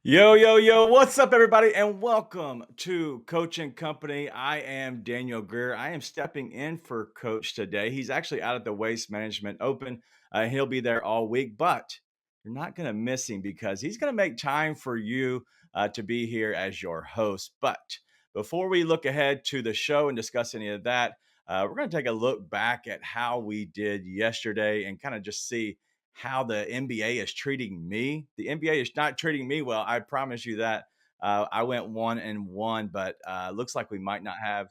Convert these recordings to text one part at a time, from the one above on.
Yo, yo, yo, what's up, everybody? And welcome to Coaching Company. I am Daniel Greer. I am stepping in for Coach today. He's actually out at the Waste Management Open. He'll be there all week, but you're not going to miss him because he's going to make time for you to be here as your host. But before we look ahead to the show and discuss any of that, we're going to take a look back at how we did yesterday and kind of just see how the NBA is treating me. The NBA is not treating me well. I promise you that. I went 1-1, but looks like we might not have.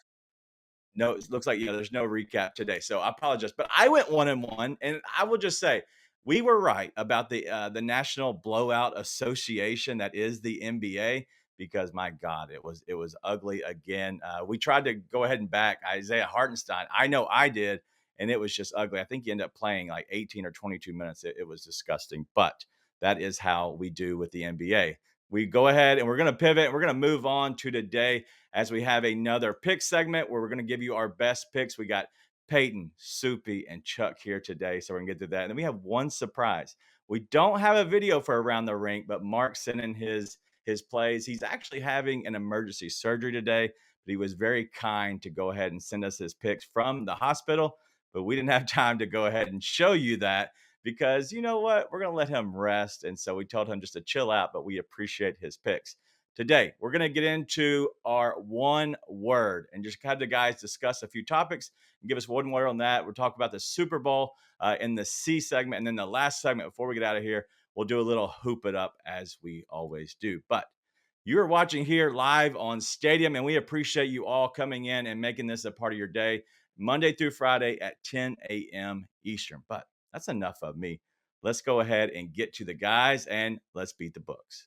No, it looks like there's no recap today. So I apologize, but I went 1-1, and I will just say we were right about the National Blowout Association that is the NBA because my God, it was ugly again. We tried to go ahead and back Isaiah Hartenstein. I know I did, and it was just ugly. I think he ended up playing like 18 or 22 minutes. It was disgusting, but that is how we do with the NBA. We go ahead and we're going to pivot. And we're going to move on to today as we have another pick segment where we're going to give you our best picks. We got Peyton, Soupy, and Chuck here today, so we're going to get to that. And then we have one surprise. We don't have a video for Around the Rink, but Mark sent in his plays. He's actually having an emergency surgery today, but he was very kind to go ahead and send us his picks from the hospital. But we didn't have time to go ahead and show you that because you know what? We're going to let him rest. And so we told him just to chill out, but we appreciate his picks. Today, we're going to get into our one word and just have the guys discuss a few topics and give us one word on that. We'll talk about the Super Bowl in the C segment. And then the last segment, before we get out of here, we'll do a little hoop it up as we always do. But you are watching here live on Stadium, and we appreciate you all coming in and making this a part of your day, Monday through Friday at 10 a.m. Eastern. But that's enough of me. Let's go ahead and get to the guys, and let's beat the books.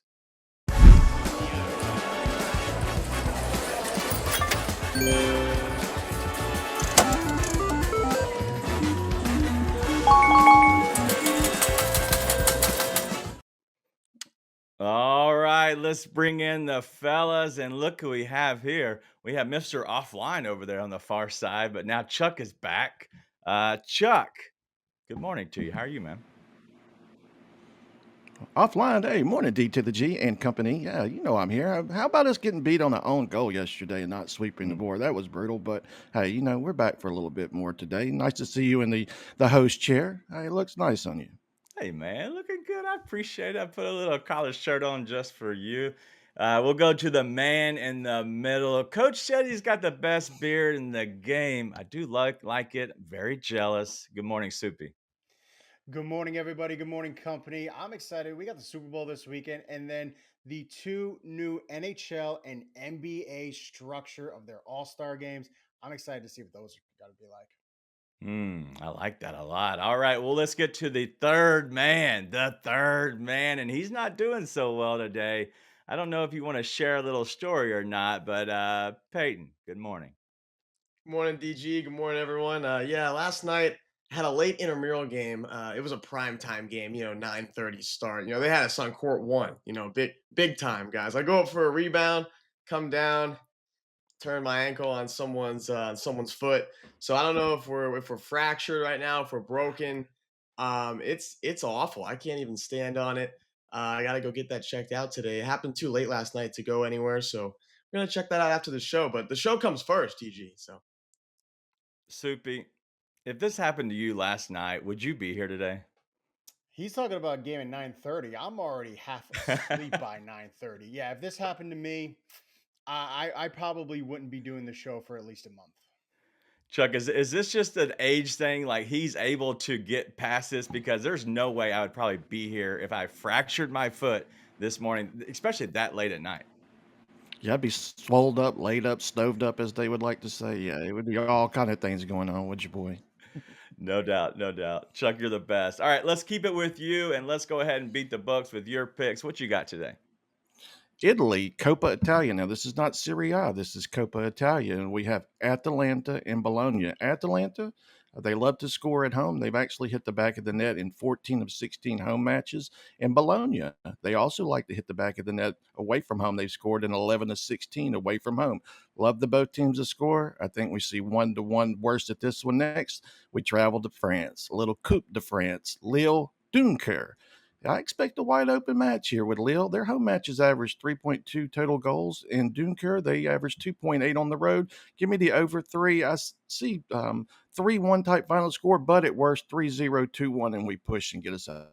All right, let's bring in the fellas and look who we have here. We have Mr. Offline over there on the far side, but now Chuck is back. Chuck, good morning to you. How are you, man? Offline, hey, morning D to the G and company. Yeah, you know I'm here. How about us getting beat on our own goal yesterday and not sweeping the Hmm. board? That was brutal, but hey, we're back for a little bit more today. Nice to see you in the host chair. Hey, it looks nice on you. Hey, man, looking good. I appreciate it. I put a little collar shirt on just for you. We'll go to the man in the middle. Coach said he's got the best beard in the game. I do like it. Very jealous. Good morning, Soupy. Good morning, everybody. Good morning, company. I'm excited. We got the Super Bowl this weekend, and then the two new NHL and NBA structure of their All Star games. I'm excited to see what those are going to be like. I like that a lot. All right, well, let's get to the third man, and he's not doing so well today. I don't know if you want to share a little story or not, but Peyton, good morning. Morning, DG. Good morning, everyone. Yeah, last night had a late intramural game. It was a prime time game, 9:30 start. They had us on court one. Big time, guys. I go up for a rebound, come down, turn my ankle on someone's foot. So I don't know if we're fractured right now, if we're broken. It's awful. I can't even stand on it. I gotta go get that checked out today. It happened too late last night to go anywhere, so we're gonna check that out after the show. But the show comes first, DG. So. Soupy, if this happened to you last night, would you be here today? He's talking about a game at 9:30. I'm already half asleep by 9:30. Yeah, if this happened to me, I probably wouldn't be doing the show for at least a month. Chuck, is this just an age thing? Like he's able to get past this because there's no way I would probably be here if I fractured my foot this morning, especially that late at night. Yeah, I'd be swolled up, laid up, stoved up, as they would like to say. Yeah, it would be all kind of things going on with your boy. No doubt, no doubt. Chuck, you're the best. All right, let's keep it with you and let's go ahead and beat the Bucks with your picks. What you got today? Italy, Coppa Italia. Now, this is not Serie A. This is Coppa Italia. And we have Atalanta and Bologna. Atalanta, they love to score at home. They've actually hit the back of the net in 14 of 16 home matches. And Bologna, they also like to hit the back of the net away from home. They've scored in 11 of 16 away from home. Love the both teams to score. I think we see 1-1 worst at this one next. We travel to France. A little Coupe de France. Lille, Dunkerque. I expect a wide open match here with Lille. Their home matches average 3.2 total goals. In Dunker, they average 2.8 on the road. Give me the over 3. I see 3-1 type final score, but at worst 3-0, 2-1, and we push and get us out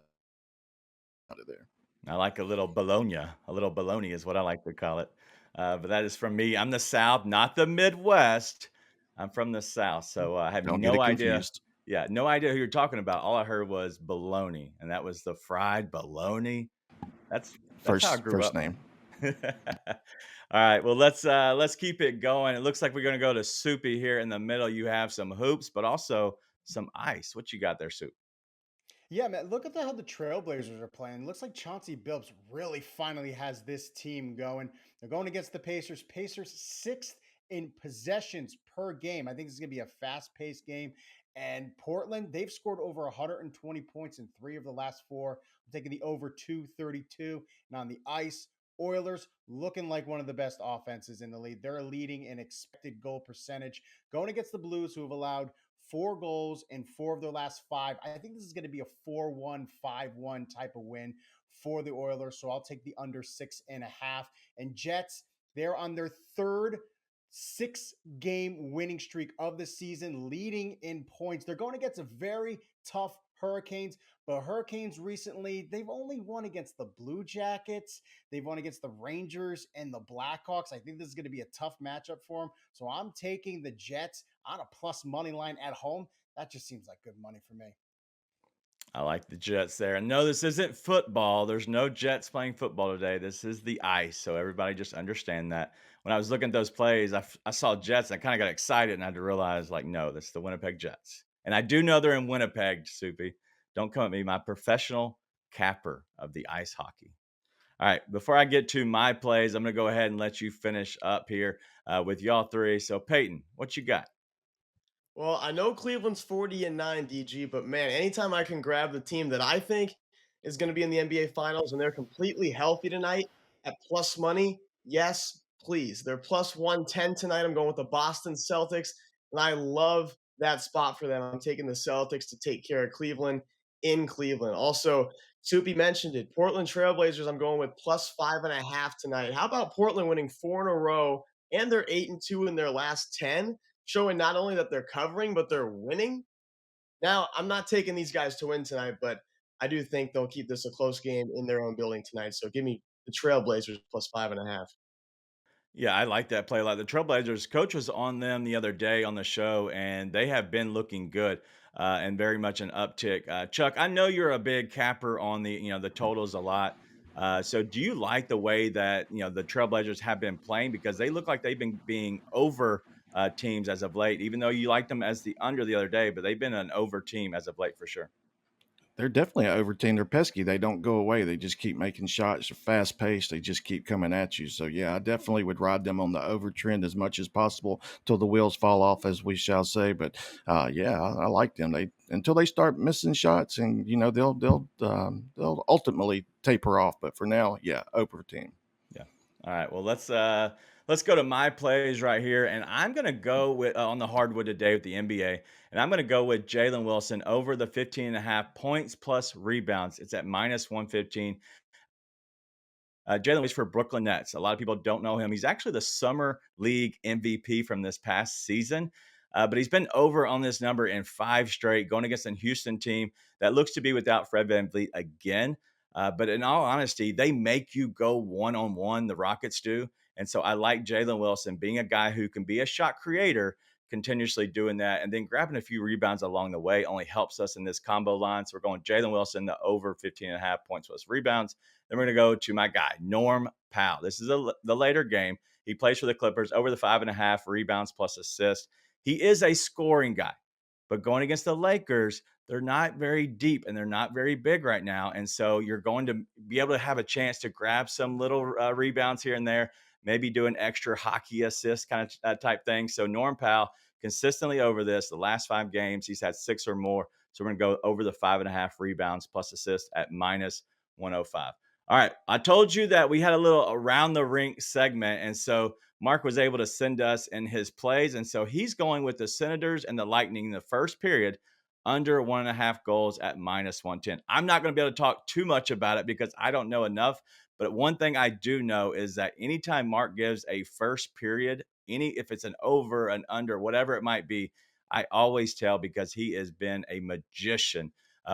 of there. I like a little bologna. A little bologna is what I like to call it. But that is from me. I'm the South, not the Midwest. I'm from the South, so I have Don't get no it idea. confused. Yeah, no idea who you're talking about. All I heard was bologna, and that was the fried bologna. That's how I grew First up, man. name. All right, well let's keep it going. It looks like we're gonna go to Soupy here in the middle. You have some hoops, but also some ice. What you got there, Soup? Yeah, man. Look at how the Trailblazers are playing. Looks like Chauncey Billups really finally has this team going. They're going against the Pacers. Pacers sixth in possessions per game. I think this is going to be a fast-paced game. And Portland, they've scored over 120 points in 3 of the last 4. I'm taking the over 232. And on the ice, Oilers looking like one of the best offenses in the league. They're leading in expected goal percentage. Going against the Blues, who have allowed 4 goals in 4 of their last 5. I think this is going to be a 4-1, 5-1 type of win for the Oilers. So I'll take the under 6.5. And Jets, they're on their third 6-game winning streak of the season, leading in points. They're going against a very tough Hurricanes, but Hurricanes recently, they've only won against the Blue Jackets. They've won against the Rangers and the Blackhawks. I think this is going to be a tough matchup for them. So I'm taking the Jets on a plus money line at home. That just seems like good money for me. I like the Jets there. And no, this isn't football. There's no Jets playing football today. This is the ice. So everybody just understand that. When I was looking at those plays, I saw Jets. And I kind of got excited and I had to realize, like, no, that's the Winnipeg Jets. And I do know they're in Winnipeg, Soupy. Don't come at me, my professional capper of the ice hockey. All right, before I get to my plays, I'm going to go ahead and let you finish up here with y'all three. So, Peyton, what you got? Well, I know Cleveland's 40-9, DG, but man, anytime I can grab the team that I think is going to be in the NBA Finals and they're completely healthy tonight at plus money, yes, please. They're plus 110 tonight. I'm going with the Boston Celtics, and I love that spot for them. I'm taking the Celtics to take care of Cleveland in Cleveland. Also, Soupy mentioned it. Portland Trailblazers, I'm going with plus 5.5 tonight. How about Portland winning 4 in a row and they're 8-2 in their last 10? Showing not only that they're covering, but they're winning. Now, I'm not taking these guys to win tonight, but I do think they'll keep this a close game in their own building tonight. So give me the Trailblazers plus 5.5. Yeah, I like that play a lot. The Trailblazers coach was on them the other day on the show, and they have been looking good and very much an uptick. Chuck, I know you're a big capper on the totals a lot. So, do you like the way that the Trailblazers have been playing because they look like they've been being over teams as of late? Even though you liked them as the under the other day, but they've been an over team as of late for sure. They're definitely an over team. They're pesky. They don't go away. They just keep making shots. They're fast paced. They just keep coming at you. So yeah, I definitely would ride them on the over trend as much as possible till the wheels fall off, as we shall say. But yeah, I like them. They until they start missing shots, and they'll ultimately taper off. But for now, yeah, over team. Yeah. All right. Well, let's go to my plays right here, and I'm gonna go with on the hardwood today with the NBA, and I'm gonna go with Jalen Wilson over the 15.5 points plus rebounds. It's at minus 115. Jalen Wilson for Brooklyn Nets. A lot of people don't know him. He's actually the summer league MVP from this past season. But he's been over on this number in 5 straight, going against a Houston team that looks to be without Fred VanVleet again. But in all honesty, they make you go one-on-one, the Rockets do. And so I like Jalen Wilson being a guy who can be a shot creator, continuously doing that, and then grabbing a few rebounds along the way only helps us in this combo line. So we're going Jalen Wilson, the over 15.5 points plus rebounds. Then we're going to go to my guy, Norm Powell. This is the later game. He plays for the Clippers, over the 5.5 rebounds plus assists. He is a scoring guy, but going against the Lakers, they're not very deep and they're not very big right now. And so you're going to be able to have a chance to grab some little rebounds here and there, maybe do an extra hockey assist kind of type thing. So Norm Powell consistently over this, the last 5 games, he's had 6 or more. So we're going to go over the 5.5 rebounds plus assists at minus 105. All right. I told you that we had a little around the rink segment. And so Mark was able to send us in his plays. And so he's going with the Senators and the Lightning in the first period under 1.5 goals at -110. I'm not going to be able to talk too much about it because I don't know enough. But one thing I do know is that anytime Mark gives a first period, if it's an over, an under, whatever it might be, I always tell because he has been a magician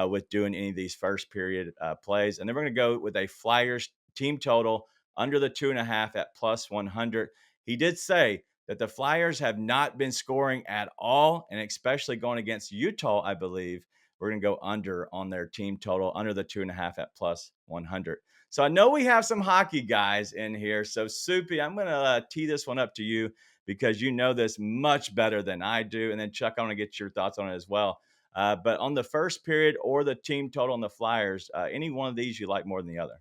with doing any of these first period plays. And then we're going to go with a Flyers team total under the 2.5 at +100. He did say that the Flyers have not been scoring at all, and especially going against Utah, I believe. We're going to go under on their team total, under the 2.5 at +100. So I know we have some hockey guys in here. So, Soupy, I'm going to tee this one up to you because you know this much better than I do. And then, Chuck, I want to get your thoughts on it as well. But on the first period or the team total on the Flyers, any one of these you like more than the other?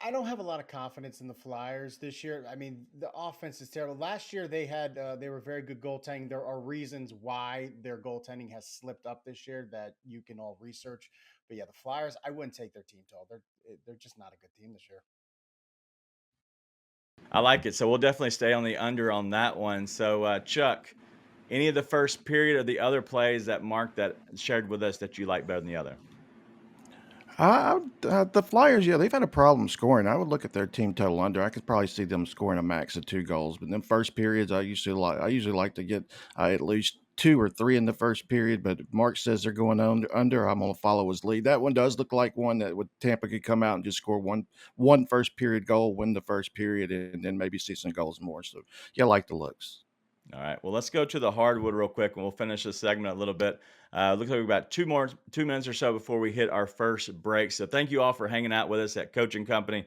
I don't have a lot of confidence in the Flyers this year. I mean, the offense is terrible. Last year they were very good goaltending. There are reasons why their goaltending has slipped up this year that you can all research. But yeah, the Flyers, I wouldn't take their team total. They're just not a good team this year. I like it. So we'll definitely stay on the under on that one. So, Chuck, any of the first period or the other plays that Mark that shared with us that you like better than the other? The Flyers, yeah, they've had a problem scoring. I would look at their team total under. I could probably see them scoring a max of 2 goals. But then first periods, I usually like to get at least 2 or 3 in the first period. But if Mark says they're going under, I'm going to follow his lead. That one does look like one that would Tampa could come out and just score one first period goal, win the first period, and then maybe see some goals more. So yeah, I like the looks. All right. Well, let's go to the hardwood real quick, and we'll finish this segment a little bit. Looks like we've got 2 minutes or so before we hit our first break. So thank you all for hanging out with us at Coaching Company.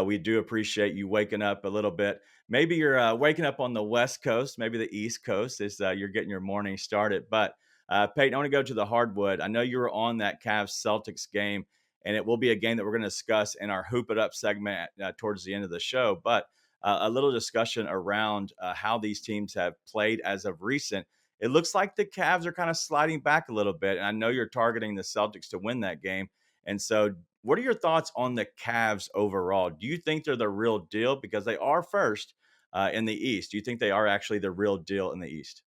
We do appreciate you waking up a little bit. Maybe you're waking up on the West Coast, maybe the East Coast is you're getting your morning started. But Peyton, I want to go to the hardwood. I know you were on that Cavs Celtics game, and it will be a game that we're going to discuss in our Hoop It Up segment towards the end of the show. But a little discussion around how these teams have played as of recent. It looks like the Cavs are kind of sliding back a little bit. And I know you're targeting the Celtics to win that game. And so, what are your thoughts on the Cavs overall? Do you think they're the real deal because they are first in the East? Do you think they are actually the real deal in the East?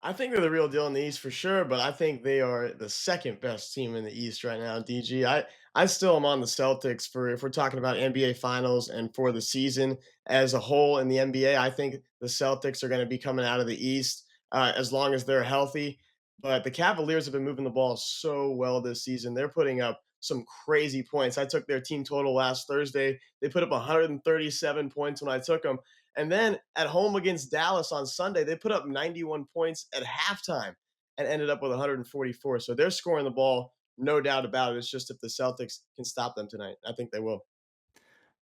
I think they're the real deal in the East for sure, but I think they are the second best team in the East right now, DG. I still am on the Celtics for if we're talking about NBA Finals and for the season as a whole in the NBA. I think the Celtics are going to be coming out of the East as long as they're healthy. But the Cavaliers have been moving the ball so well this season. They're putting up some crazy points. I took their team total last Thursday. They put up 137 points when I took them. And then at home against Dallas on Sunday, they put up 91 points at halftime and ended up with 144. So they're scoring the ball, no doubt about it. It's just if the Celtics can stop them tonight, I think they will.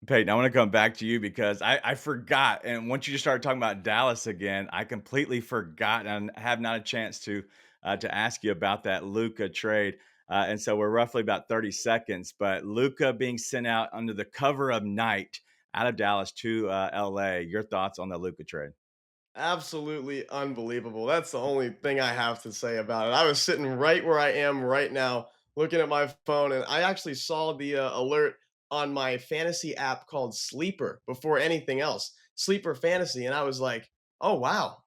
Peyton, I want to come back to you because I forgot. And once you just started talking about Dallas again, I completely forgot and have not a chance to ask you about that Luka trade. And so we're roughly about 30 seconds. But Luka being sent out under the cover of night out of Dallas to LA. Your thoughts on the Luka trade? Absolutely unbelievable. That's the only thing I have to say about it. I was sitting right where I am right now, looking at my phone, and I actually saw the alert on my fantasy app called Sleeper before anything else, Sleeper Fantasy, and I was like, "Oh wow,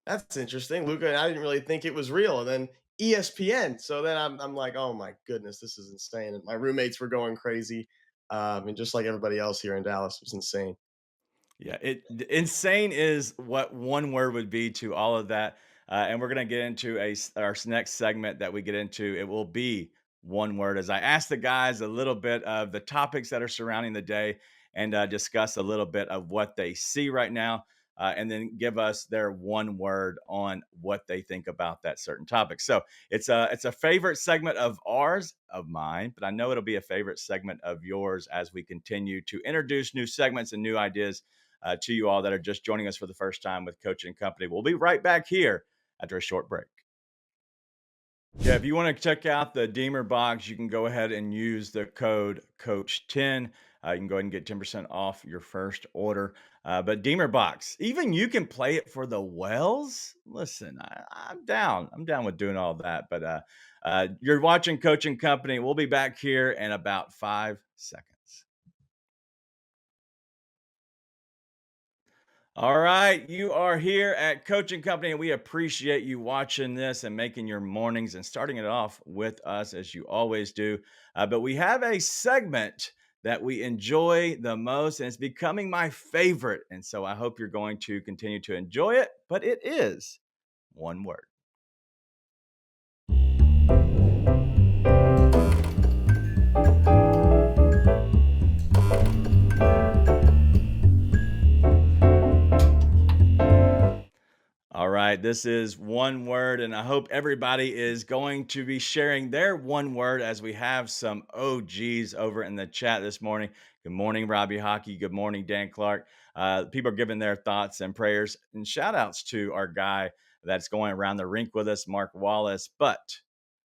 that's interesting." Luca, and I didn't really think it was real. And then ESPN. So then I'm like, "Oh my goodness, this is insane." And my roommates were going crazy, and just like everybody else here in Dallas, it was insane. Yeah, insane is what one word would be to all of that. And we're going to get into our next segment that we get into. It will be one word as I ask the guys a little bit of the topics that are surrounding the day and discuss a little bit of what they see right now. And then give us their one word on what they think about that certain topic. So it's a favorite segment of ours, of mine, but I know it'll be a favorite segment of yours as we continue to introduce new segments and new ideas to you all that are just joining us for the first time with Coaching Company. We'll be right back here after a short break. Yeah, if you want to check out the Deemer box, you can go ahead and use the code Coach10. You can go ahead and get 10% off your first order. But Deemer box, even you can play it for the Wells. Listen, I'm down. I'm down with doing all that. But you're watching Coaching Company. We'll be back here in about 5 seconds. All right, you are here at Coaching Company, and we appreciate you watching this and making your mornings and starting it off with us as you always do. But we have a segment that we enjoy the most, and it's becoming my favorite. And so I hope you're going to continue to enjoy it. But it is one word. All right, this is one word, and I hope everybody is going to be sharing their one word as we have some OGs over in the chat this morning. Good morning, Robbie Hockey. Good morning, Dan Clark. People are giving their thoughts and prayers and shout outs to our guy that's going around the rink with us, Mark Wallace. But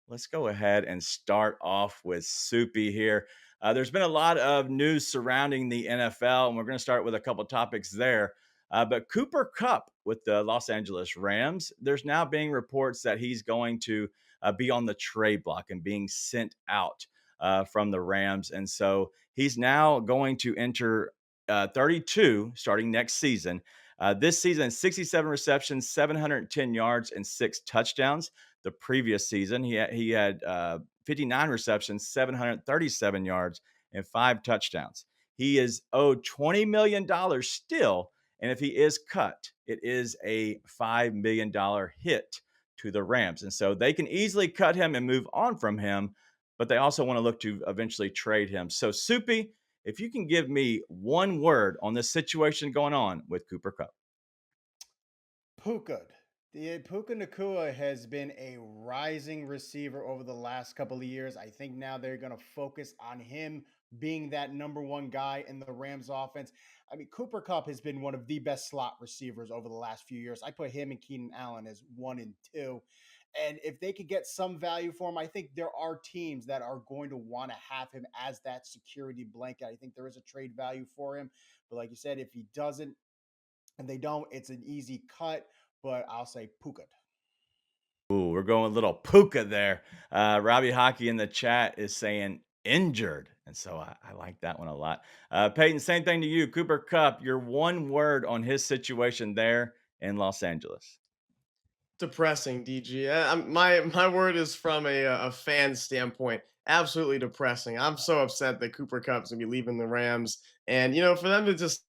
let's go ahead and start off with Soupy here. There's been a lot of news surrounding the NFL, and we're going to start with a couple topics there. But Cooper Cup with the Los Angeles Rams, there's now being reports that he's going to be on the trade block and being sent out from the Rams. And so he's now going to enter 32 starting next season. This season, 67 receptions, 710 yards, and 6 touchdowns. The previous season, he had 59 receptions, 737 yards, and 5 touchdowns. He is owed $20 million still, and if he is cut, it is a $5 million hit to the Rams, and so they can easily cut him and move on from him, but they also want to look to eventually trade him. So, Soupy, if you can give me one word on this situation going on with Cooper Cup. Puka. The Puka Nakua has been a rising receiver over the last couple of years. I think now they're going to focus on him being that number one guy in the Rams offense. I mean, Cooper Cup has been one of the best slot receivers over the last few years. I put him and Keenan Allen as 1 and 2. And if they could get some value for him, I think there are teams that are going to want to have him as that security blanket. I think there is a trade value for him. But like you said, if he doesn't, and they don't, it's an easy cut, but I'll say Puka. Ooh, we're going a little puka there. Robbie Hockey in the chat is saying injured. And so I like that one a lot. Peyton, same thing to you. Cooper Cup, your one word on his situation there in Los Angeles. Depressing, DG. My word is from a fan standpoint. Absolutely depressing. I'm so upset that Cooper Cup's gonna be leaving the Rams, and for them to just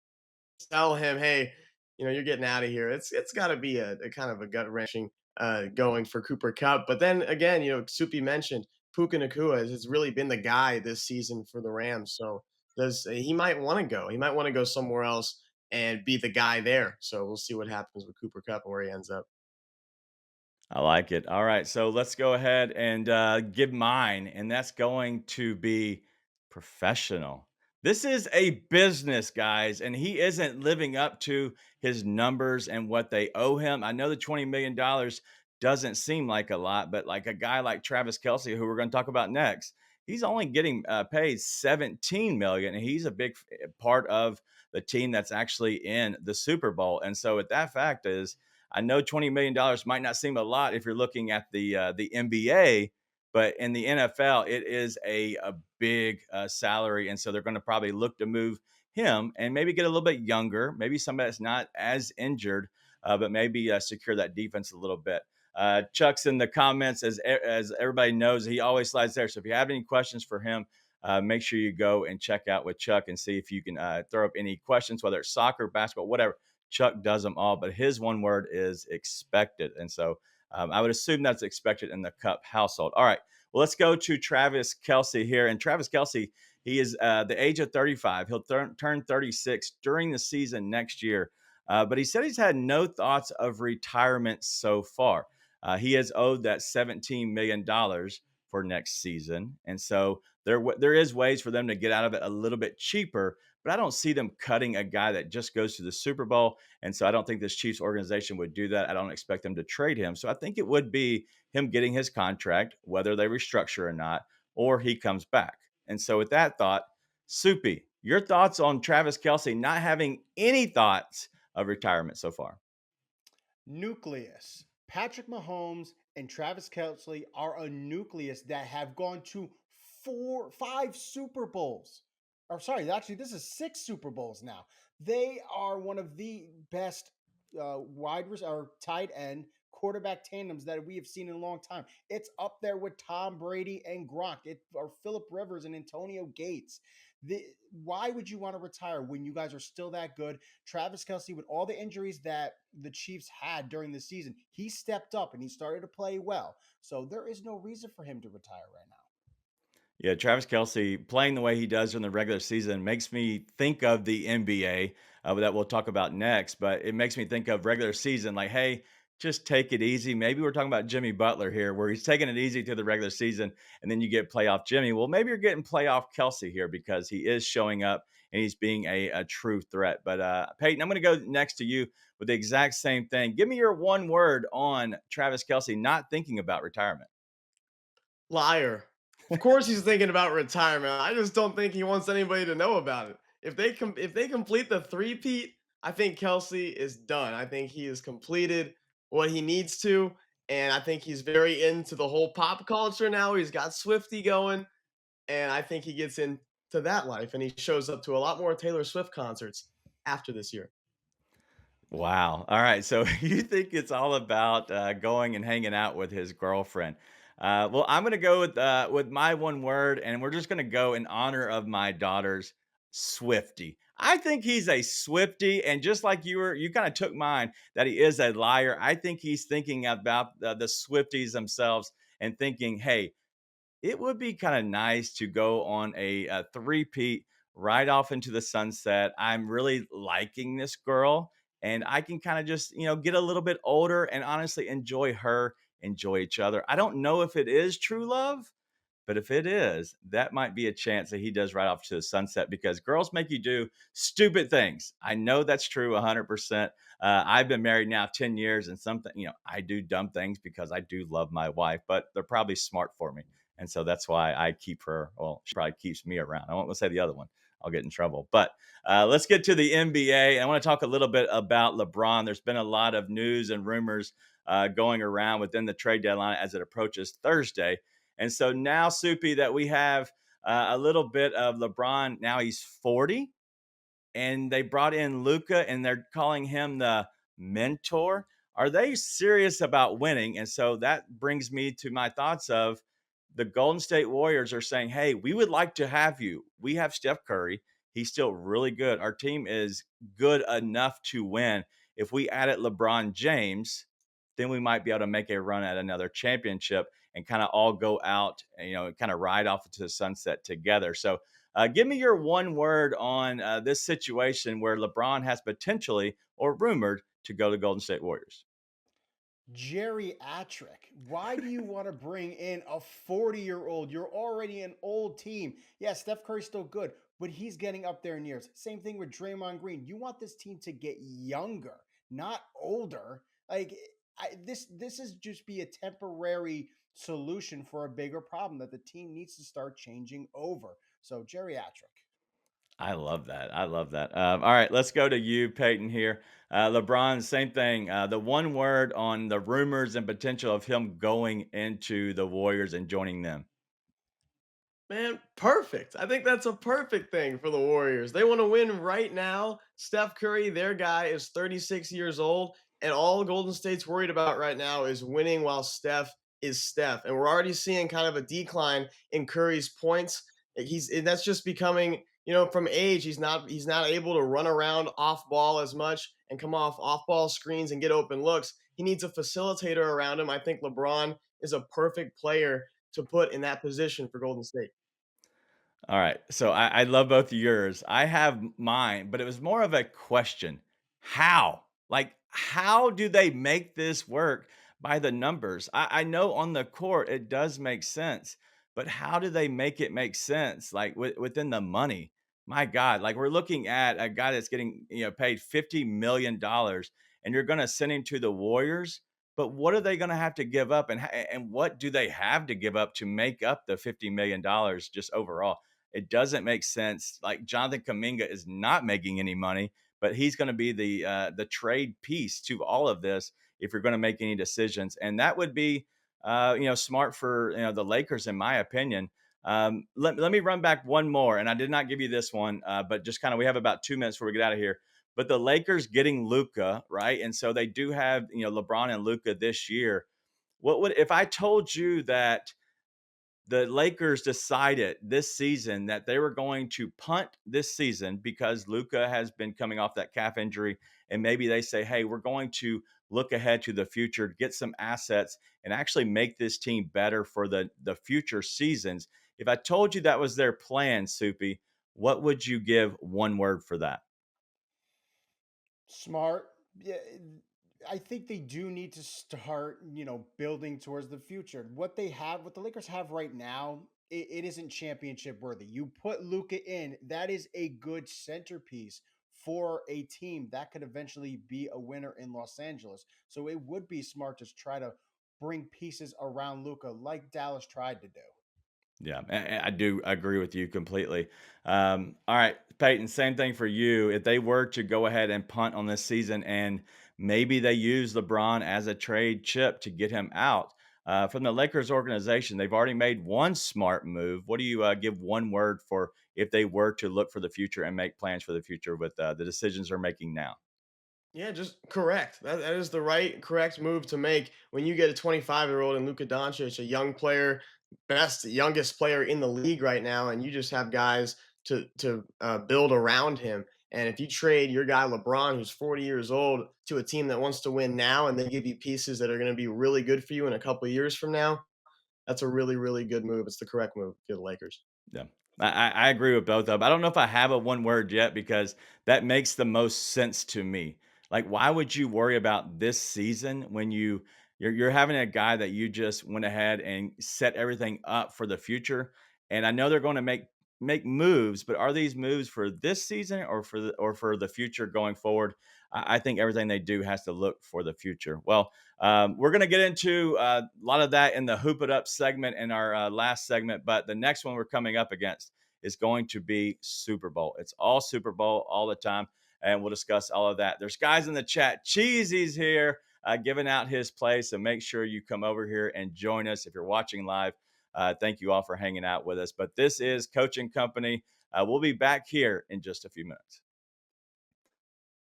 tell him, hey, you're getting out of here. It's got to be a kind of a gut wrenching going for Cooper Cup. But then again, Supi mentioned Puka Nakua has really been the guy this season for the Rams. So does he might want to go? He might want to go somewhere else and be the guy there. So we'll see what happens with Cooper Cup and where he ends up. I like it. All right. So let's go ahead and give mine, and that's going to be professional. This is a business, guys, and he isn't living up to his numbers and what they owe him. I know the $20 million doesn't seem like a lot, but like a guy like Travis Kelce, who we're going to talk about next, he's only getting paid $17 million, and he's a big part of the team that's actually in the Super Bowl. And so, with that fact is, I know $20 million might not seem a lot if you're looking at the NBA, but in the NFL, it is a big salary, and so they're going to probably look to move him and maybe get a little bit younger, maybe somebody that's not as injured, but maybe secure that defense a little bit. Chuck's in the comments, as everybody knows, he always slides there. So if you have any questions for him, make sure you go and check out with Chuck and see if you can throw up any questions, whether it's soccer, basketball, whatever. Chuck does them all, but his one word is expected. And so I would assume that's expected in the Cup household. All right. Well, let's go to Travis Kelce here. And Travis Kelce, he is the age of 35. He'll turn 36 during the season next year. But he said he's had no thoughts of retirement so far. He has owed that $17 million for next season. And so there is ways for them to get out of it a little bit cheaper, but I don't see them cutting a guy that just goes to the Super Bowl. And so I don't think this Chiefs organization would do that. I don't expect them to trade him. So I think it would be him getting his contract, whether they restructure or not, or he comes back. And so with that thought, Soupy, your thoughts on Travis Kelce not having any thoughts of retirement so far? Nucleus. Patrick Mahomes and Travis Kelce are a nucleus that have gone to 5 Super Bowls. or sorry, actually, this is 6 Super Bowls now. They are one of the best or tight end quarterback tandems that we have seen in a long time. It's up there with Tom Brady and Gronk, or Philip Rivers and Antonio Gates. The, why would you want to retire when you guys are still that good? Travis Kelce, with all the injuries that the Chiefs had during the season, he stepped up and he started to play well. So there is no reason for him to retire right now. Yeah, Travis Kelce playing the way he does during the regular season makes me think of the NBA that we'll talk about next. But it makes me think of regular season, like, hey, just take it easy. Maybe we're talking about Jimmy Butler here, where he's taking it easy through the regular season, and then you get playoff Jimmy. Well, maybe you're getting playoff Kelce here because he is showing up and he's being a true threat. But Peyton, I'm going to go next to you with the exact same thing. Give me your one word on Travis Kelce not thinking about retirement. Liar. Of course he's thinking about retirement. I just don't think he wants anybody to know about it. If they complete the three-peat, I think Kelsey is done. I think he has completed what he needs to, and I think he's very into the whole pop culture now. He's got Swifty going, and I think he gets into that life, and he shows up to a lot more Taylor Swift concerts after this year. Wow. All right. So you think it's all about going and hanging out with his girlfriend? Well, I'm going to go with my one word, and we're just going to go in honor of my daughters, Swifty. I think he's a Swifty, and just like you kind of took mine that he is a liar. I think he's thinking about the Swifties themselves and thinking, hey, it would be kind of nice to go on a three-peat right off into the sunset. I'm really liking this girl, and I can kind of just, get a little bit older and honestly enjoy her, enjoy each other. I don't know if it is true love, but if it is, that might be a chance that he does right off to the sunset because girls make you do stupid things. I know that's true 100%. I've been married now 10 years and something, I do dumb things because I do love my wife, but they're probably smart for me. And so that's why I keep her. Well, she probably keeps me around. I won't say the other one. I'll get in trouble. But let's get to the NBA. I want to talk a little bit about LeBron. There's been a lot of news and rumors going around within the trade deadline as it approaches Thursday. And so now, Soupy, that we have a little bit of LeBron. Now he's 40, and they brought in Luka, and they're calling him the mentor. Are they serious about winning? And so that brings me to my thoughts of the Golden State Warriors are saying, hey, we would like to have you. We have Steph Curry. He's still really good. Our team is good enough to win. If we added LeBron James, then we might be able to make a run at another championship and kind of all go out, and, kind of ride off into the sunset together. So give me your one word on this situation where LeBron has potentially or rumored to go to Golden State Warriors. Geriatric. Why do you want to bring in a 40-year-old? You're already an old team. Yeah, Steph Curry's still good, but he's getting up there in years. Same thing with Draymond Green. You want this team to get younger, not older. Like this is just be a temporary solution for a bigger problem that the team needs to start changing over. So geriatric. I love that. I love that. All right, let's go to you, Peyton, here. LeBron, same thing. The one word on the rumors and potential of him going into the Warriors and joining them. Man, perfect. I think that's a perfect thing for the Warriors. They want to win right now. Steph Curry, their guy, is 36 years old, and all Golden State's worried about right now is winning while Steph is Steph. And we're already seeing kind of a decline in Curry's points. And that's just becoming, from age, he's not able to run around off ball as much and come off ball screens and get open looks. He needs a facilitator around him. I think LeBron is a perfect player to put in that position for Golden State. All right. So I love both of yours. I have mine, but it was more of a question. How? Like, how do they make this work by the numbers? I know on the court it does make sense, but how do they make it make sense? Like within the money. My God, like we're looking at a guy that's getting paid $50 million, and you're going to send him to the Warriors. But what are they going to have to give up, and what do they have to give up to make up the $50 million just overall? It doesn't make sense. Like Jonathan Kaminga is not making any money, but he's going to be the trade piece to all of this if you're going to make any decisions, and that would be smart for the Lakers, in my opinion. Let me run back one more, and I did not give you this one, but just kind of we have about 2 minutes before we get out of here. But the Lakers getting Luka, right? And so they do have LeBron and Luka this year. What would if I told you that the Lakers decided this season that they were going to punt this season because Luka has been coming off that calf injury. And maybe they say, hey, we're going to look ahead to the future, get some assets, and actually make this team better for the future seasons. If I told you that was their plan, Soupy, what would you give one word for that? Smart. Yeah, I think they do need to start, building towards the future. What the Lakers have right now, it isn't championship worthy. You put Luca in, that is a good centerpiece for a team that could eventually be a winner in Los Angeles. So it would be smart to try to bring pieces around Luca like Dallas tried to do. Yeah, I do agree with you completely. All right, Peyton, same thing for you. If they were to go ahead and punt on this season and maybe they use LeBron as a trade chip to get him out from the Lakers organization, they've already made one smart move. What do you give one word for if they were to look for the future and make plans for the future with the decisions they're making now? Yeah, just correct. That is the right, correct move to make when you get a 25-year-old and Luka Doncic, a young player, youngest player in the league right now, and you just have guys to build around him. And if you trade your guy LeBron, who's 40 years old, to a team that wants to win now, and they give you pieces that are going to be really good for you in a couple of years from now, that's a really, really good move. It's the correct move for the Lakers. Yeah. I agree with both of them. I don't know if I have a one word yet because that makes the most sense to me. Like, why would you worry about this season when you're having a guy that you just went ahead and set everything up for the future? And I know they're going to make moves, but are these moves for this season or for the future going forward? I think everything they do has to look for the future. Well, we're going to get into a lot of that in the Hoop It Up segment in our last segment, but the next one we're coming up against is going to be Super Bowl. It's all Super Bowl all the time, and we'll discuss all of that. There's guys in the chat. Cheesy's here giving out his play, so make sure you come over here and join us if you're watching live. Thank you all for hanging out with us. But this is Coaching Company. We'll be back here in just a few minutes.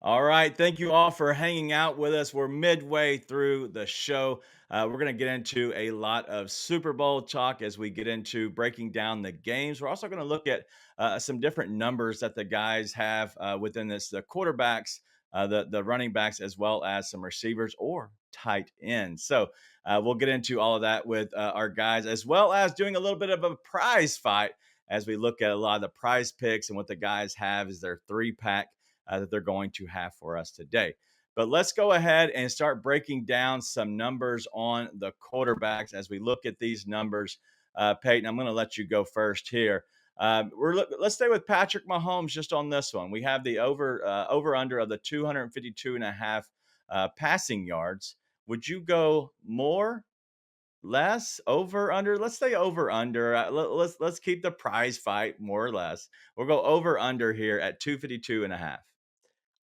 All right. Thank you all for hanging out with us. We're midway through the show. We're going to get into a lot of Super Bowl talk as we get into breaking down the games. We're also going to look at some different numbers that the guys have within this the quarterbacks, the running backs, as well as some receivers or tight ends. So we'll get into all of that with our guys, as well as doing a little bit of a prize fight as we look at a lot of the prize picks and what the guys have is their 3-pack that they're going to have for us today. But let's go ahead and start breaking down some numbers on the quarterbacks as we look at these numbers. Peyton, I'm going to let you go first here. Let's stay with Patrick Mahomes just on this one. We have the over under of the 252 and a half passing yards. Would you go more, less, over, under? Let's say over, under. Let's keep the prize fight more or less. We'll go over, under here at 252 and a half.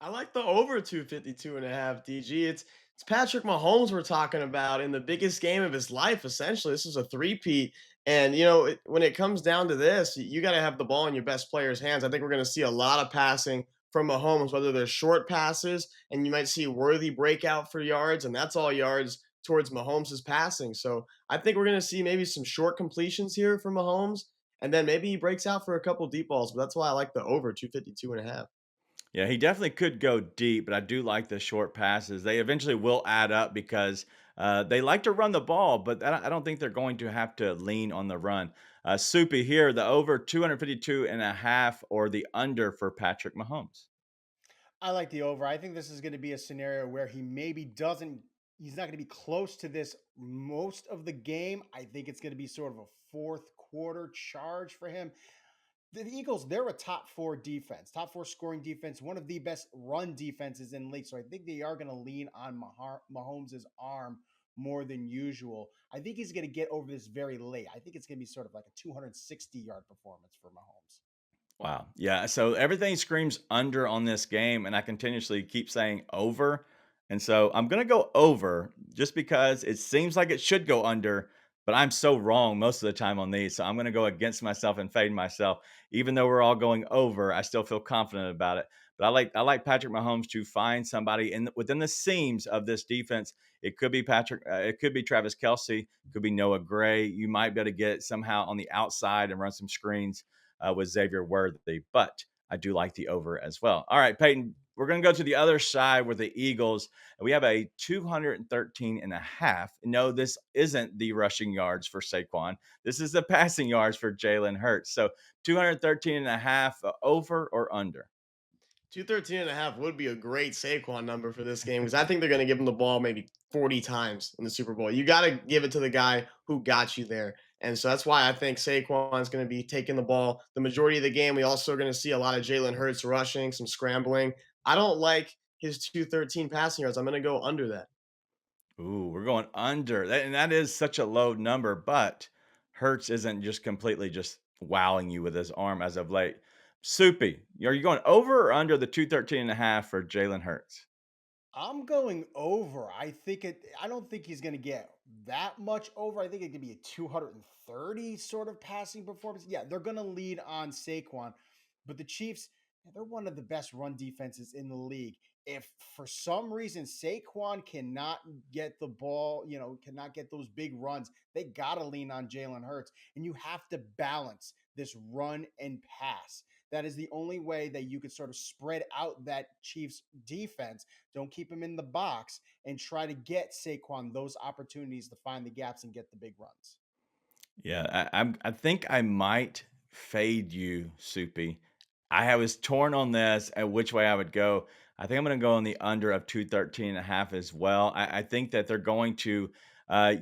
I like the over 252 and a half, DG. It's Patrick Mahomes we're talking about in the biggest game of his life, essentially. This is a three-peat. And, when it comes down to this, you got to have the ball in your best player's hands. I think we're going to see a lot of passing from Mahomes, whether they're short passes, and you might see Worthy breakout for yards, and that's all yards towards Mahomes' passing. So I think we're going to see maybe some short completions here from Mahomes, and then maybe he breaks out for a couple deep balls. But that's why I like the over 252 and a half. Yeah, he definitely could go deep, but I do like the short passes. They eventually will add up because they like to run the ball, but I don't think they're going to have to lean on the run. Soupy here, the over 252 and a half or the under for Patrick Mahomes. I like the over. I think this is going to be a scenario where he maybe doesn't, he's not going to be close to this most of the game. I think it's going to be sort of a fourth quarter charge for him. The Eagles, they're a top four defense, top four scoring defense, one of the best run defenses in the league. So I think they are going to lean on Mahomes' arm more than usual. I think he's going to get over this very late. I think it's going to be sort of like a 260-yard performance for Mahomes. Wow. Yeah. So everything screams under on this game, and I continuously keep saying over. And so I'm going to go over just because it seems like it should go under, but I'm so wrong most of the time on these. So I'm going to go against myself and fade myself. Even though we're all going over, I still feel confident about it. But I like Patrick Mahomes to find somebody within the seams of this defense. It could be it could be Travis Kelce, it could be Noah Gray. You might be able to get somehow on the outside and run some screens with Xavier Worthy. But I do like the over as well. All right, Peyton, we're going to go to the other side with the Eagles. We have a 213 and a half. No, this isn't the rushing yards for Saquon. This is the passing yards for Jalen Hurts. So 213 and a half, over or under? 213.5 would be a great Saquon number for this game because I think they're going to give him the ball maybe 40 times in the Super Bowl. You got to give it to the guy who got you there. And so that's why I think Saquon's going to be taking the ball the majority of the game. We also are going to see a lot of Jalen Hurts rushing, some scrambling. I don't like his 213 passing yards. I'm going to go under that. Ooh, we're going under. And that is such a low number, but Hurts isn't just completely just wowing you with his arm as of late. Soupy, are you going over or under the 213 and a half for Jalen Hurts? I'm going over. I don't think he's going to get that much over. I think it could be a 230 sort of passing performance. Yeah, they're going to lead on Saquon, but the Chiefs, they're one of the best run defenses in the league. If for some reason Saquon cannot get the ball, cannot get those big runs, they got to lean on Jalen Hurts. And you have to balance this run and pass. That is the only way that you could sort of spread out that Chiefs defense. Don't keep him in the box and try to get Saquon those opportunities to find the gaps and get the big runs. Yeah, I think I might fade you, Soupy. Was torn on this and which way I would go. I think I'm going to go on the under of 213 and a half as well. I think that they're going to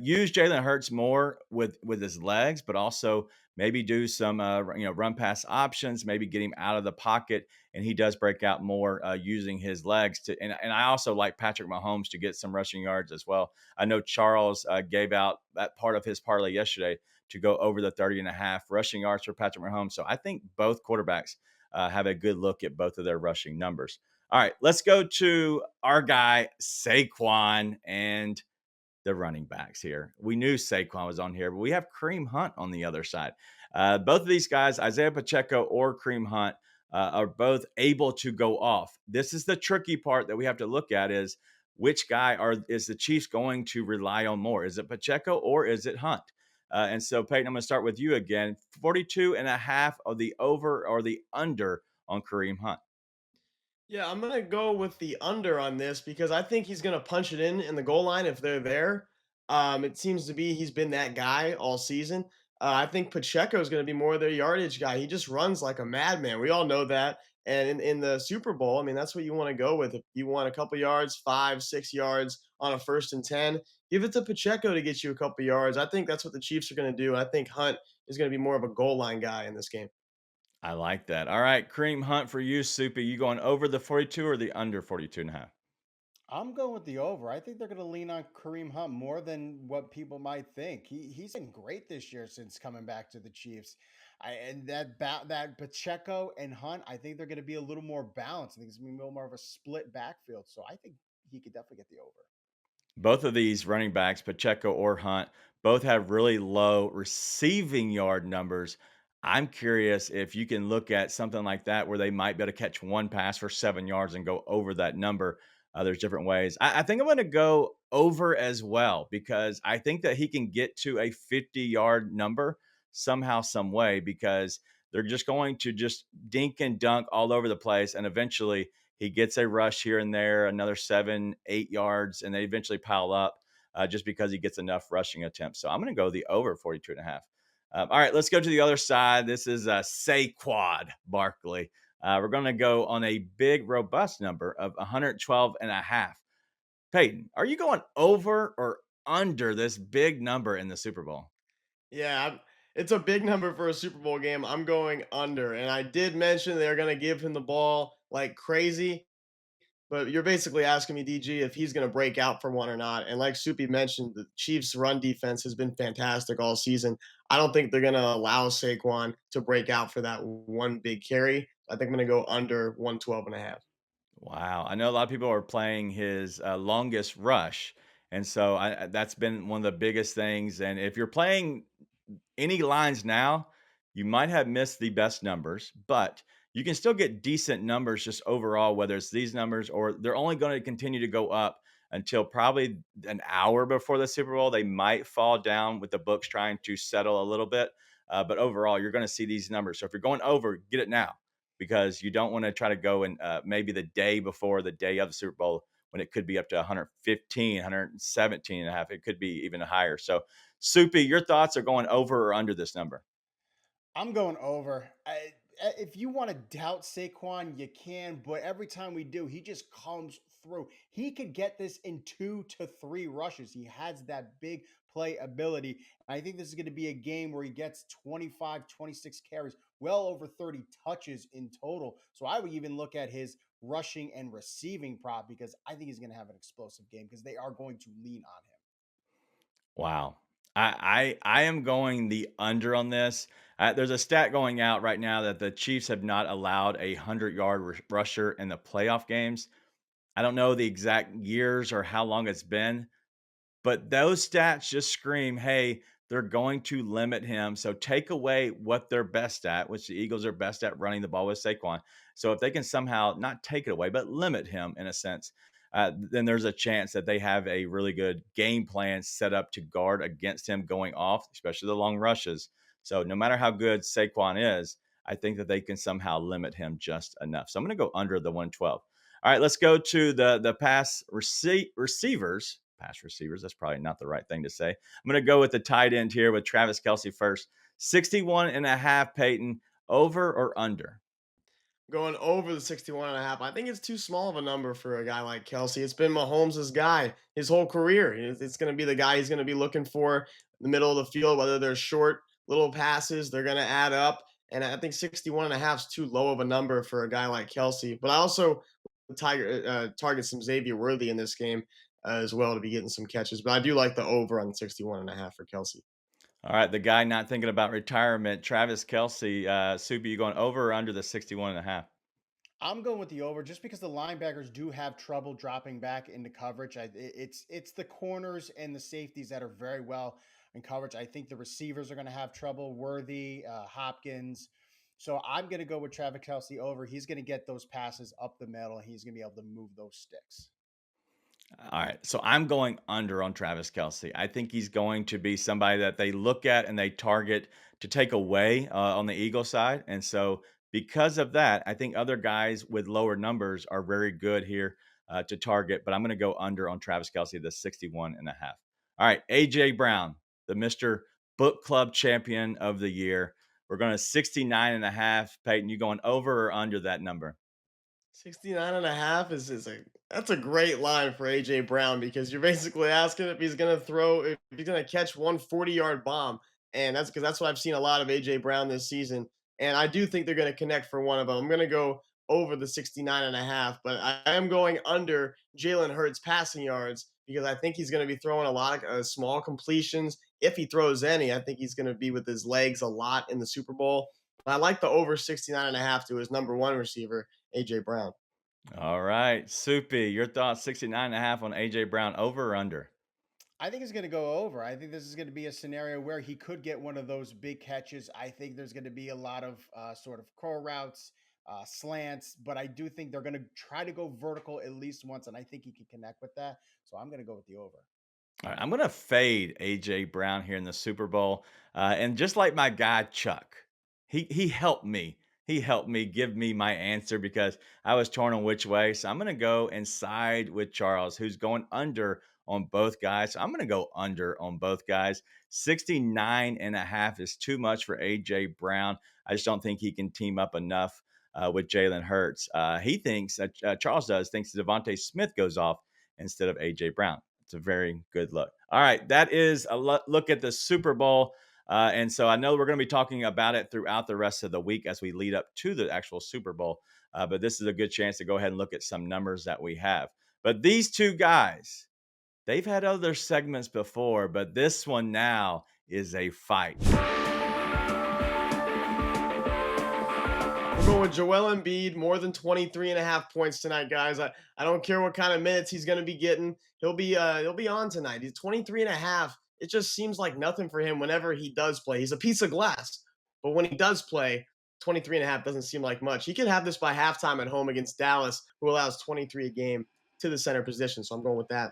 use Jalen Hurts more with his legs, but also maybe do some run pass options, maybe get him out of the pocket, and he does break out more using his legs. And I also like Patrick Mahomes to get some rushing yards as well. I know Charles gave out that part of his parlay yesterday to go over the 30 and a half rushing yards for Patrick Mahomes. So I think both quarterbacks have a good look at both of their rushing numbers. All right, let's go to our guy, Saquon, and the running backs here. We knew Saquon was on here, but we have Kareem Hunt on the other side. Both of these guys, Isaiah Pacheco or Kareem Hunt, are both able to go off. This is the tricky part that we have to look at is which guy is the Chiefs going to rely on more? Is it Pacheco or is it Hunt? And so, Peyton, I'm going to start with you again. 42 and a half of the over or the under on Kareem Hunt. Yeah, I'm gonna go with the under on this because I think he's gonna punch it in the goal line if they're there. It seems to be he's been that guy all season. I think Pacheco is gonna be more their yardage guy. He just runs like a madman. We all know that. And in the Super Bowl, I mean, that's what you want to go with. If you want a couple yards, 5, 6 yards on a 1st and 10, give it to Pacheco to get you a couple yards. I think that's what the Chiefs are gonna do. I think Hunt is gonna be more of a goal line guy in this game. I like that. All right, Kareem Hunt for you, Soupy. You going over the 42 or the under 42 and a half? I'm going with the over. I think they're going to lean on Kareem Hunt more than what people might think. He's been great this year since coming back to the Chiefs. And that Pacheco and Hunt, I think they're going to be a little more balanced. I think it's going to be a little more of a split backfield. So I think he could definitely get the over. Both of these running backs, Pacheco or Hunt, both have really low receiving yard numbers. I'm curious if you can look at something like that where they might be able to catch one pass for 7 yards and go over that number. There's different ways. I think I'm going to go over as well because I think that he can get to a 50-yard number somehow, some way, because they're just going to just dink and dunk all over the place. And eventually he gets a rush here and there, another 7, 8 yards, and they eventually pile up just because he gets enough rushing attempts. So I'm going to go the over 42 and a half. All right, let's go to the other side. This is Saquon Barkley. We're going to go on a big, robust number of 112 and a half. Peyton, are you going over or under this big number in the Super Bowl? Yeah, it's a big number for a Super Bowl game. I'm going under. And I did mention they're going to give him the ball like crazy, but you're basically asking me, DG, if he's going to break out for one or not. And like Soupy mentioned, the Chiefs' run defense has been fantastic all season. I don't think they're going to allow Saquon to break out for that one big carry. I think I'm going to go under 112 and a half. Wow. I know a lot of people are playing his longest rush, And so that's been one of the biggest things. And if you're playing any lines now, you might have missed the best numbers, but you can still get decent numbers just overall, whether it's these numbers or they're only going to continue to go up until probably an hour before the Super Bowl. They might fall down with the books trying to settle a little bit. But overall, you're going to see these numbers. So if you're going over, get it now because you don't want to try to go and maybe the day before the day of the Super Bowl when it could be up to 115, 117 and a half. It could be even higher. So Soupy, your thoughts are going over or under this number? I'm going over. If you want to doubt Saquon, you can, but every time we do, he just comes through. He could get this in 2 to 3 rushes. He has that big play ability. I think this is going to be a game where he gets 25, 26 carries, well over 30 touches in total. So I would even look at his rushing and receiving prop because I think he's going to have an explosive game because they are going to lean on him. Wow. I am going the under on this. There's a stat going out right now that the Chiefs have not allowed a 100-yard rusher in the playoff games. I don't know the exact years or how long it's been, but those stats just scream, hey, they're going to limit him. So take away what they're best at, which the Eagles are best at running the ball with Saquon. So if they can somehow not take it away, but limit him in a sense, then there's a chance that they have a really good game plan set up to guard against him going off, especially the long rushes. So no matter how good Saquon is, I think that they can somehow limit him just enough. So I'm going to go under the 112. All right, let's go to the receivers. Pass receivers. That's probably not the right thing to say. I'm going to go with the tight end here with Travis Kelce first. 61 and a half, Peyton. Over or under? Going over the 61 and a half. I think it's too small of a number for a guy like Kelce. It's been Mahomes' guy his whole career. It's going to be the guy he's going to be looking for in the middle of the field, whether they're short little passes, they're going to add up. And I think 61 and a half is too low of a number for a guy like Kelce. But I also target some Xavier Worthy in this game as well to be getting some catches. But I do like the over on 61 and a half for Kelce. All right, the guy not thinking about retirement, Travis Kelce. Subi, you going over or under the 61 and a half? I'm going with the over just because the linebackers do have trouble dropping back into coverage. It's the corners and the safeties that are very well in coverage. I think the receivers are going to have trouble. Worthy, Hopkins. So I'm going to go with Travis Kelce over. He's going to get those passes up the middle. He's going to be able to move those sticks. All right. So I'm going under on Travis Kelce. I think he's going to be somebody that they look at and they target to take away on the Eagle side. And so because of that, I think other guys with lower numbers are very good here to target. But I'm going to go under on Travis Kelce, the 61 and a half. All right. AJ Brown, the Mr. Book Club champion of the year. We're going to 69 and a half. Peyton, you going over or under that number? 69 and a half is that's a great line for AJ Brown because you're basically asking if he's going to if he's going to catch one 40-yard bomb. And that's because that's what I've seen a lot of AJ Brown this season. And I do think they're going to connect for one of them. I'm going to go over the 69 and a half, but I am going under Jalen Hurts passing yards because I think he's going to be throwing a lot of small completions. If he throws any, I think he's going to be with his legs a lot in the Super Bowl. I like the over 69 and a half to his number one receiver, AJ Brown. All right. Soupy, your thoughts 69 and a half on AJ Brown, over or under? I think it's going to go over. I think this is going to be a scenario where he could get one of those big catches. I think there's going to be a lot of sort of curl routes, slants, but I do think they're going to try to go vertical at least once, and I think he can connect with that. So I'm going to go with the over. All right, I'm going to fade AJ Brown here in the Super Bowl, and just like my guy Chuck, he helped me. He helped me give me my answer because I was torn on which way. So I'm going to go and side with Charles, who's going under on both guys. So I'm going to go under on both guys. 69 and a half is too much for AJ Brown. I just don't think he can team up enough with Jalen Hurts. He thinks that Charles thinks that Devontae Smith goes off instead of AJ Brown. It's a very good look. All right, that is a look at the Super Bowl. And so I know we're going to be talking about it throughout the rest of the week as we lead up to the actual Super Bowl. But this is a good chance to go ahead and look at some numbers that we have. But these two guys, they've had other segments before, but this one now is a fight. We're going with Joel Embiid, more than 23 and a half points tonight, guys. I don't care what kind of minutes he's going to be getting. He'll be on tonight. He's 23 and a half. It just seems like nothing for him whenever he does play. He's a piece of glass. But when he does play, 23 and a half doesn't seem like much. He could have this by halftime at home against Dallas, who allows 23 a game to the center position. So I'm going with that.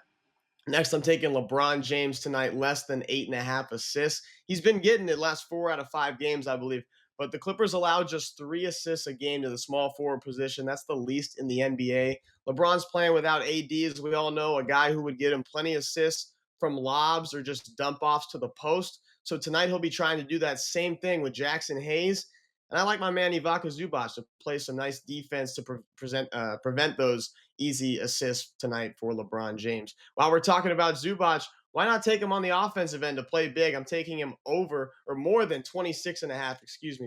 Next, I'm taking LeBron James tonight, less than 8.5 assists. He's been getting it last 4 out of 5 games, I believe. But the Clippers allow just 3 assists a game to the small forward position. That's the least in the NBA. LeBron's playing without AD, as we all know, a guy who would get him plenty of assists from lobs or just dump offs to the post. So tonight he'll be trying to do that same thing with Jackson Hayes. And I like my man Ivica Zubac to play some nice defense to prevent those easy assists tonight for LeBron James. While we're talking about Zubac, why not take him on the offensive end to play big? I'm taking him over or more than 26 and a half,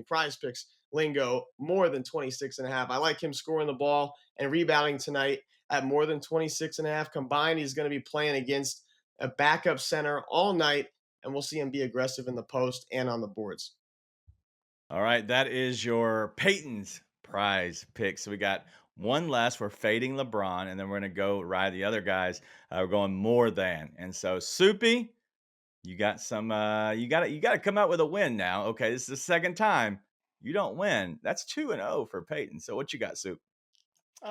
Prize Picks lingo, more than 26 and a half. I like him scoring the ball and rebounding tonight at more than 26 and a half combined. He's going to be playing against a backup center all night, and we'll see him be aggressive in the post and on the boards. All right, that is your Peyton's prize pick. So we got one less. We're fading LeBron, and then we're going to go ride the other guys. We're going more than. And so, Soupy, you got some. You got to come out with a win now. Okay, this is the second time you don't win. That's 2-0 for Peyton. So what you got, Soup?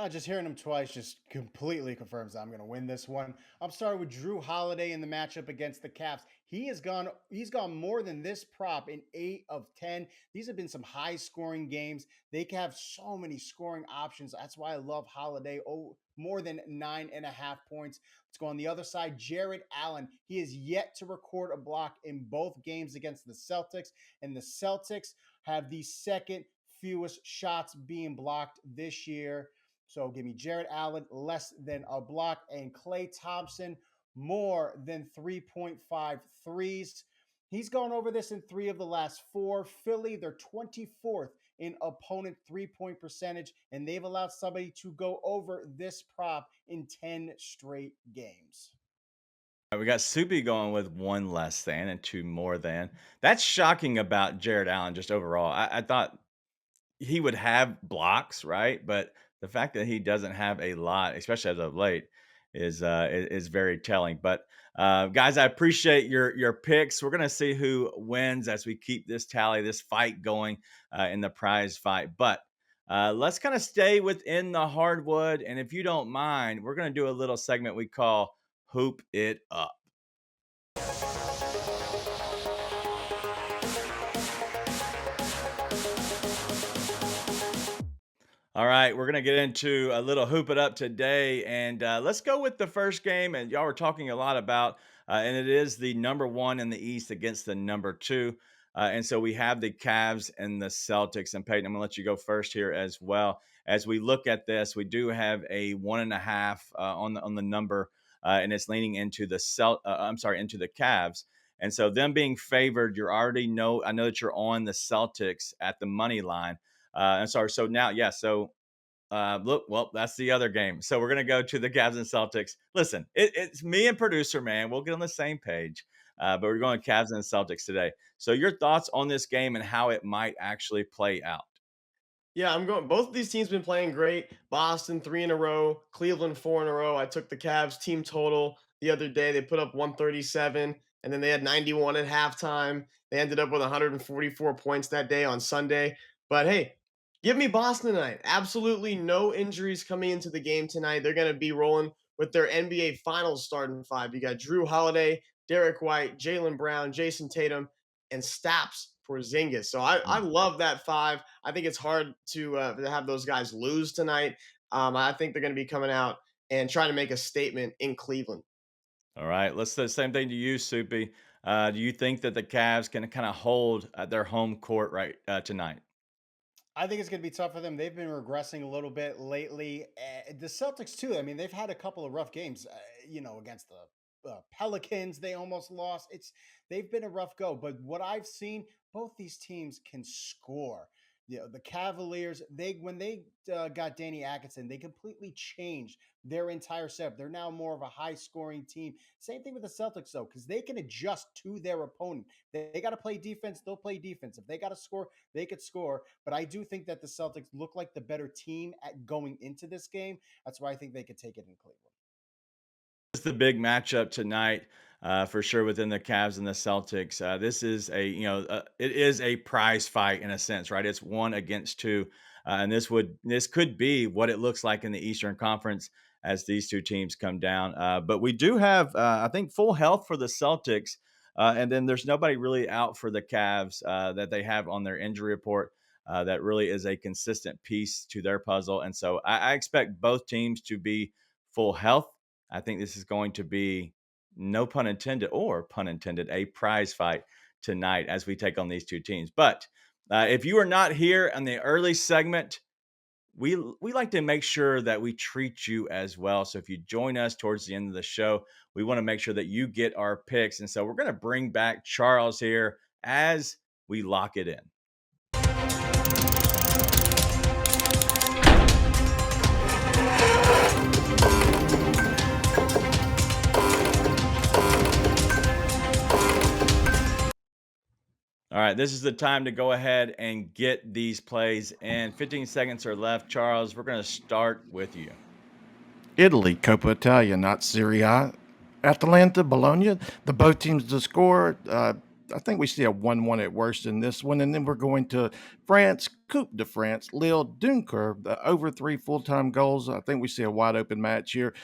Just hearing him twice just completely confirms that I'm going to win this one. I'm starting with Drew Holiday in the matchup against the Caps. He's gone more than this prop in 8 of 10. These have been some high scoring games. They can have so many scoring options. That's why I love Holiday. Oh, more than 9.5 points. Let's go on the other side. Jared Allen. He is yet to record a block in both games against the Celtics, and the Celtics have the second fewest shots being blocked this year. So give me Jared Allen less than a block and Klay Thompson more than 3.5 threes. He's gone over this in 3 of the last 4. Philly, they're 24th in opponent 3-point percentage, and they've allowed somebody to go over this prop in 10 straight games. We got Soupy going with 1 less than and 2 more than. That's shocking about Jared Allen just overall. I thought he would have blocks, right? But the fact that he doesn't have a lot, especially as of late, is very telling. But guys, I appreciate your picks. We're gonna see who wins as we keep this tally, this fight going in the prize fight. But let's kind of stay within the hardwood, and if you don't mind, we're gonna do a little segment we call "Hoop It Up." All right, we're gonna get into a little hoop it up today, and let's go with the first game. And y'all were talking a lot about, and it is the number 1 in the East against the number 2, and so we have the Cavs and the Celtics. And Peyton, I'm gonna let you go first here as well. As we look at this, we do have a 1.5 on the number, and it's leaning into the into the Cavs. And so them being favored, I know that you're on the Celtics at the money line. And sorry. So now, yeah. So look, well, that's the other game. So we're gonna go to the Cavs and Celtics. Listen, it's me and producer man. We'll get on the same page. But we're going Cavs and Celtics today. So your thoughts on this game and how it might actually play out? Yeah, I'm going. Both of these teams been playing great. Boston 3 in a row, Cleveland 4 in a row. I took the Cavs team total the other day. They put up 137, and then they had 91 at halftime. They ended up with 144 points that day on Sunday. But hey, give me Boston tonight. Absolutely no injuries coming into the game tonight. They're going to be rolling with their NBA Finals starting 5. You got Drew Holiday, Derek White, Jalen Brown, Jason Tatum, and Staps Porzingis. So I love that 5. I think it's hard to have those guys lose tonight. I think they're going to be coming out and trying to make a statement in Cleveland. All right, let's do the same thing to you, Soupy. Do you think that the Cavs can kind of hold their home court right tonight? I think it's going to be tough for them. They've been regressing a little bit lately. The Celtics too. I mean, they've had a couple of rough games. Against the Pelicans, they almost lost. They've been a rough go. But what I've seen, both these teams can score. the Cavaliers, when they got Danny Atkinson, they completely changed their entire setup. They're now more of a high scoring team. Same thing with the Celtics, though, because they can adjust to their opponent. They got to play defense, they'll play defense. If they got to score, they could score. But I do think that the Celtics look like the better team at going into this game. That's why I think they could take it in Cleveland. It's the big matchup tonight, for sure, within the Cavs and the Celtics. This is it is a prize fight in a sense, right? It's 1 against 2, and this could be what it looks like in the Eastern Conference as these two teams come down. But we do have, I think, full health for the Celtics, and then there's nobody really out for the Cavs that they have on their injury report. That really is a consistent piece to their puzzle, and so I expect both teams to be full health. I think this is going to be, no pun intended or pun intended, a prize fight tonight as we take on these two teams. But if you are not here in the early segment, we like to make sure that we treat you as well. So if you join us towards the end of the show, we want to make sure that you get our picks. And so we're going to bring back Charles here as we lock it in. All right, this is the time to go ahead and get these plays in. 15 seconds are left. Charles, we're going to start with you. Italy, Coppa Italia, not Serie A. Atalanta, Bologna, the both teams to score. I think we see a 1-1 at worst in this one. And then we're going to France, Coupe de France, Lille, Dunkerque, over 3 full-time goals. I think we see a wide open match here.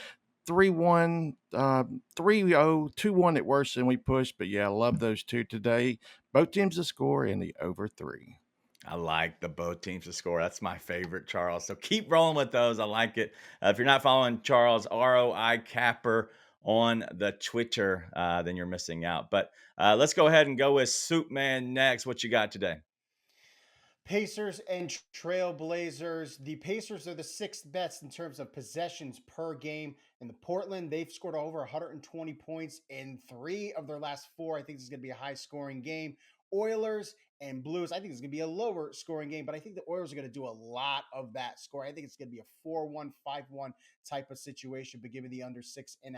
3-1, 3-0, 2-1 at worst, and we push. But yeah, I love those two today. Both teams to score in the over 3. I like the both teams to score. That's my favorite, Charles. So keep rolling with those. I like it. If you're not following Charles, ROI Capper, on the Twitter, then you're missing out. But let's go ahead and go with Soup Man next. What you got today? Pacers and Trailblazers. The Pacers are the 6th best in terms of possessions per game. In the Portland, they've scored over 120 points in 3 of their last 4. I think this is going to be a high scoring game. Oilers and Blues, I think it's going to be a lower scoring game, but I think the Oilers are going to do a lot of that score. I think it's going to be a 4-1, 5-1 type of situation, but given the under 6.5.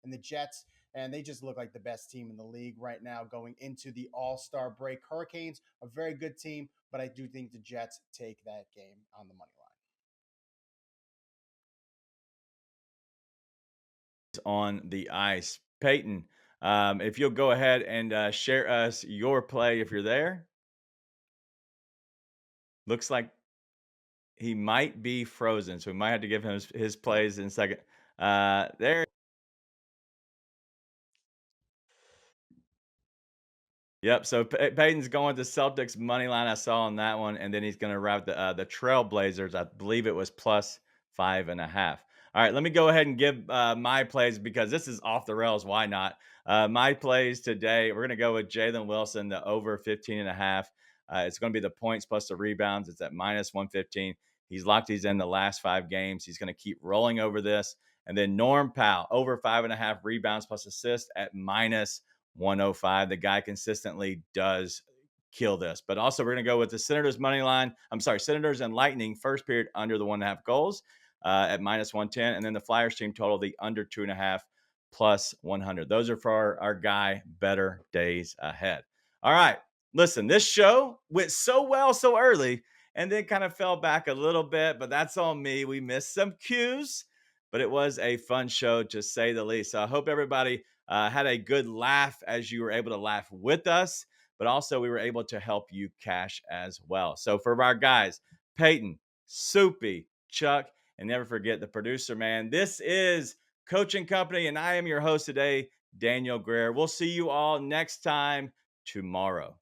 And the Jets, and they just look like the best team in the league right now going into the All-Star break. Hurricanes, a very good team, but I do think the Jets take that game on the money line. On the ice. Peyton, if you'll go ahead and share us your play if you're there. Looks like he might be frozen, so we might have to give him his plays in a second. There. Yep. So Peyton's going to Celtics money line. I saw on that one, and then he's going to wrap the Trailblazers. I believe it was plus 5.5. All right, let me go ahead and give my plays because this is off the rails. Why not? My plays today, we're going to go with Jalen Wilson, the over 15.5. It's going to be the points plus the rebounds. It's at minus 115. He's locked these in the last 5 games. He's going to keep rolling over this. And then Norm Powell, over 5.5 rebounds plus assists at minus 105. The guy consistently does kill this. But also, we're going to go with the Senators money line. I'm sorry, Senators and Lightning first period under the 1.5 goals at minus 110. And then the Flyers team total, the under 2.5 plus 100. Those are for our guy, better days ahead. All right. Listen, this show went so well so early and then kind of fell back a little bit, but that's on me. We missed some cues, but it was a fun show to say the least. So I hope everybody had a good laugh as you were able to laugh with us, but also we were able to help you cash as well. So for our guys, Peyton, Soupy, Chuck, and never forget the producer, man. This is Coaching Company, and I am your host today, Daniel Greer. We'll see you all next time tomorrow.